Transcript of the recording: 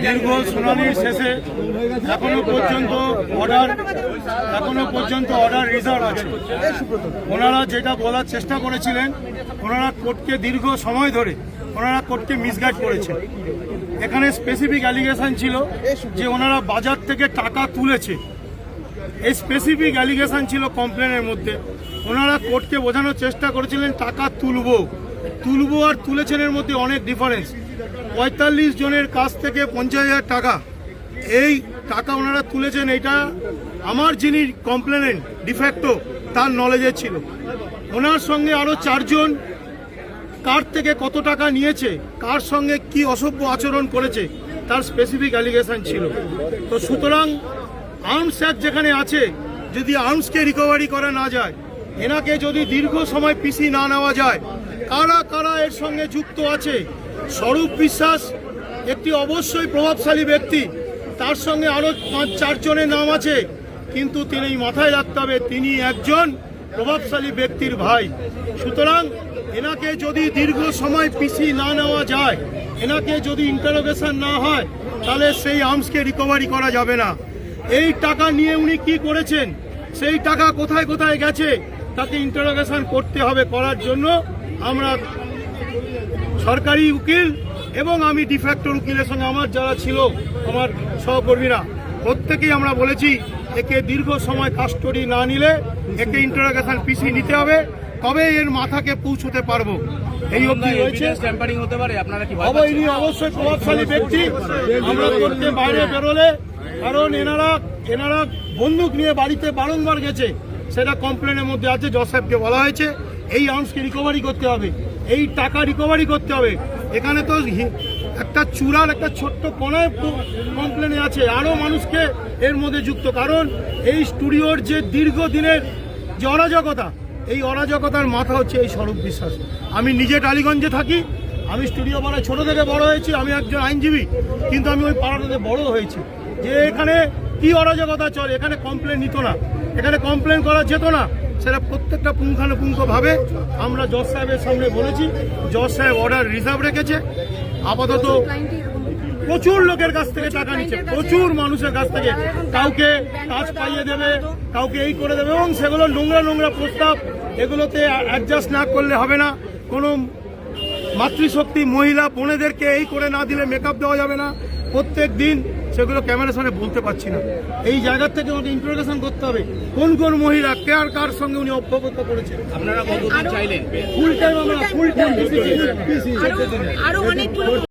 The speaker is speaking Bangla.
দীর্ঘ শুনানির শেষে এখনো পর্যন্ত অর্ডার রিজার্ভ আছে। ওনারা যেটা বলার চেষ্টা করেছিলেন, ওনারা কোর্টকে দীর্ঘ সময় ধরে ওনারা কোর্টকে মিসগাইড করেছে। এখানে স্পেসিফিক অ্যালিগেশন ছিল যে ওনারা বাজার থেকে টাকা তুলেছে। এই স্পেসিফিক অ্যালিগেশন ছিল কমপ্লেনের মধ্যে। ওনারা কোর্টকে বোঝানোর চেষ্টা করেছিলেন টাকা তুলবো আর তুলেছেনের মধ্যে অনেক ডিফারেন্স। ৪৫ জনের কাছ থেকে ৫০,০০০ টাকা, এই টাকা ওনারা তুলেছেন। এইটা আমার যিনি কমপ্লেনেন্ট ডিফ্যাক্টো তার নলেজে ছিল। ওনার সঙ্গে আরও ৪ জন কার থেকে কত টাকা নিয়েছে, কার সঙ্গে কি অসভ্য আচরণ করেছে তার স্পেসিফিক অ্যালিগেশন ছিল। তো সুতরাং আর্মস অ্যাক্ট যেখানে আছে, যদি আর্মসকে রিকভারি করা না যায়, এনাকে যদি দীর্ঘ সময় পিসি না নেওয়া যায়, কারা কারা এর সঙ্গে যুক্ত আছে। স্বরূপ বিশ্বাস একটি অবশ্যই প্রভাবশালী ব্যক্তি, তার সঙ্গে আরও ৫-৪ জনের নাম আছে, কিন্তু তিনি মাথায় রাখতে হবে তিনি একজন প্রভাবশালী ব্যক্তির ভাই। সুতরাং এনাকে যদি দীর্ঘ সময় পিসি না নেওয়া যায়, এনাকে যদি ইন্টারোগেশন না হয়, তাহলে সেই আর্মসকে রিকভারি করা যাবে না। এই টাকা নিয়ে উনি কি করেছেন, সেই টাকা কোথায় কোথায় গেছে, তাকে ইন্টারোগেশন করতে হবে। করার জন্য আমরা সরকারি উকিল এবং আমি ডিফ্যাক্টর উকিলের সঙ্গে আমার যারা ছিল আমার সহকর্মীরা প্রত্যেকেই আমরা বলেছি একে দীর্ঘ সময় কাস্টডি না নিলে একে ইন্টারোগেশন পিসি নিতে হবে, তবে এর মাথাকে পৌঁছতে পারবো। এই অবধি রয়েছে। ইনি অবশ্যই প্রভাবশালী ব্যক্তি। আমরা করতে বাইরে বেরোলে, কারণ এনারা বন্দুক নিয়ে বাড়িতে বারংবার গেছে, সেটা কমপ্লেনের মধ্যে আছে। জজ সাহেবকে বলা হয়েছে এই আর্মসকে রিকভারি করতে হবে, এই টাকা রিকভারি করতে হবে। এখানে তো একটা চূড়ার একটা ছোট্ট কোনায় কমপ্লেনে আছে, আরও মানুষকে এর মধ্যে যুক্ত। কারণ এই স্টুডিওর যে দীর্ঘদিনের যে অরাজকতা, এই অরাজকতার মাথা হচ্ছে এই স্বরূপ বিশ্বাস। আমি নিজে টালিগঞ্জে থাকি, আমি স্টুডিও পাড়ায় ছোট থেকে বড় হয়েছি, আমি একজন আইনজীবী, কিন্তু আমি ওই পাড়াটাতে বড় হয়েছি। যে এখানে কি অরাজকতা চলে, এখানে কমপ্লেন নিত না, এখানে কমপ্লেন করা যেত না, সেটা প্রত্যেকটা পুঙ্খানুপুঙ্খভাবে আমরা জজ সাহেবের সামনে বলেছি। জজ সাহেব অর্ডার রিজার্ভ রেখেছে। আপাতত প্রচুর লোকের কাছ থেকে টাকা নিচ্ছে, প্রচুর মানুষের কাছ থেকে, কাউকে কাজ পাইয়ে দেবে, কাউকে এই করে দেবে, এবং সেগুলো নোংরা প্রস্তাব। এগুলোতে অ্যাডজাস্ট না করলে হবে না। কোনো মাতৃশক্তি মহিলা বোনেদেরকে এই করে না দিলে মেকআপ দেওয়া যাবে না। প্রত্যেক দিন সেগুলো ক্যামেরার সামনে বলতে পারছি না। এই জায়গার থেকে আমাকে ইন্টারোগেশন করতে হবে, কোন কোন মহিলা কার সঙ্গে উনি অব্যাহত করেছেন। আপনারা কতদিন চাইলেন? ফুল টাইম আমরা